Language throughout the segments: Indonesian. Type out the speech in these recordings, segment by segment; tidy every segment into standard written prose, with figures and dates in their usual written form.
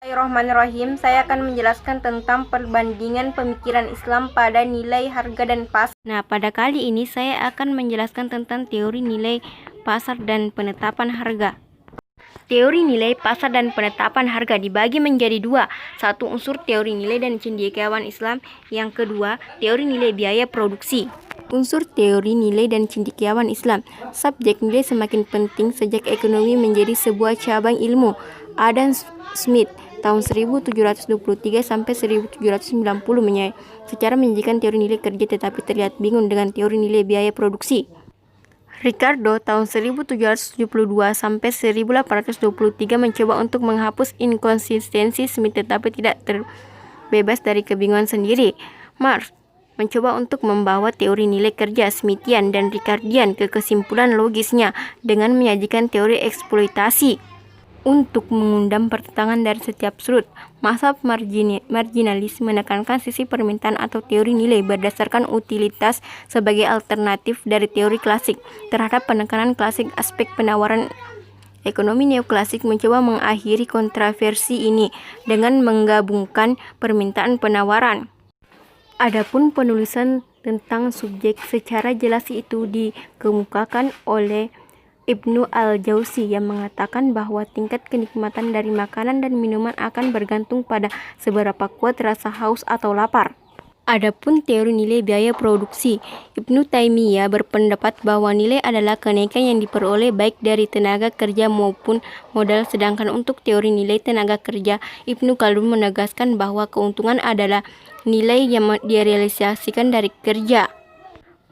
Bismillahirrahmanirrahim. Saya akan menjelaskan tentang perbandingan pemikiran Islam pada nilai harga dan pasar. Nah, pada kali ini saya akan menjelaskan tentang teori nilai pasar dan penetapan harga. Teori nilai pasar dan penetapan harga dibagi menjadi dua. Satu, unsur teori nilai dan cendekiawan Islam. Yang kedua, teori nilai biaya produksi. Unsur teori nilai dan cendekiawan Islam. Subjek nilai semakin penting sejak ekonomi menjadi sebuah cabang ilmu. Adam Smith tahun 1723 sampai 1790 secara menyajikan teori nilai kerja tetapi terlihat bingung dengan teori nilai biaya produksi. Ricardo tahun 1772 sampai 1823 mencoba untuk menghapus inkonsistensi Smith tetapi tidak terbebas dari kebingungan sendiri. Marx mencoba untuk membawa teori nilai kerja Smithian dan Ricardian ke kesimpulan logisnya dengan menyajikan teori eksploitasi untuk mengundang pertentangan dari setiap sudut. Mazhab marginalis menekankan sisi permintaan atau teori nilai berdasarkan utilitas sebagai alternatif dari teori klasik terhadap penekanan klasik aspek penawaran. Ekonomi neoklasik mencoba mengakhiri kontroversi ini dengan menggabungkan permintaan penawaran. Adapun penulisan tentang subjek secara jelas itu dikemukakan oleh Ibnu al-Jauzi yang mengatakan bahwa tingkat kenikmatan dari makanan dan minuman akan bergantung pada seberapa kuat rasa haus atau lapar. Adapun teori nilai biaya produksi, Ibnu Taimiyah berpendapat bahwa nilai adalah kenaikan yang diperoleh baik dari tenaga kerja maupun modal, sedangkan untuk teori nilai tenaga kerja, Ibnu Khaldun menegaskan bahwa keuntungan adalah nilai yang direalisasikan dari kerja.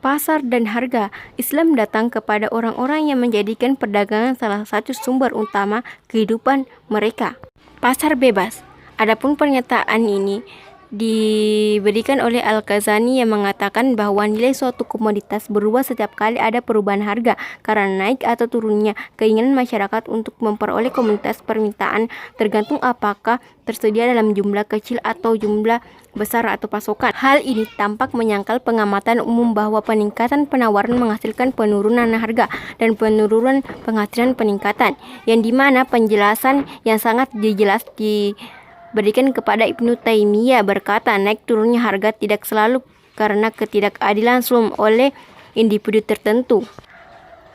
Pasar dan harga. Islam datang kepada orang-orang yang menjadikan perdagangan salah satu sumber utama kehidupan mereka. Pasar bebas. Adapun pernyataan ini diberikan oleh Al-Ghazali yang mengatakan bahwa nilai suatu komoditas berubah setiap kali ada perubahan harga karena naik atau turunnya keinginan masyarakat untuk memperoleh komoditas. Permintaan tergantung apakah tersedia dalam jumlah kecil atau jumlah besar atau pasokan. Hal ini tampak menyangkal pengamatan umum bahwa peningkatan penawaran menghasilkan penurunan harga dan penurunan penghasilan peningkatan, yang dimana penjelasan yang sangat jelas diberikan kepada Ibnu Taimiyah berkata naik turunnya harga tidak selalu karena ketidakadilan sulm oleh individu tertentu.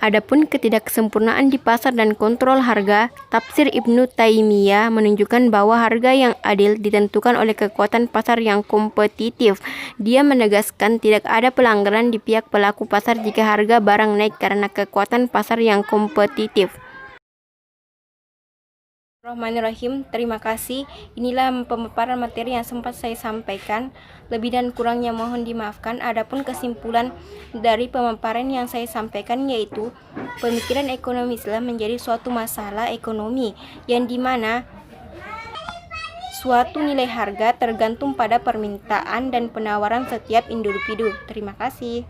Adapun ketidaksempurnaan di pasar dan kontrol harga, tafsir Ibnu Taimiyah menunjukkan bahwa harga yang adil ditentukan oleh kekuatan pasar yang kompetitif. Dia menegaskan tidak ada pelanggaran di pihak pelaku pasar jika harga barang naik karena kekuatan pasar yang kompetitif. Bismillahirrahmanirrahim. Terima kasih. Inilah pemaparan materi yang sempat saya sampaikan. Lebih dan kurangnya mohon dimaafkan. Adapun kesimpulan dari pemaparan yang saya sampaikan yaitu pemikiran ekonomi Islam menjadi suatu masalah ekonomi yang dimana suatu nilai harga tergantung pada permintaan dan penawaran setiap individu. Terima kasih.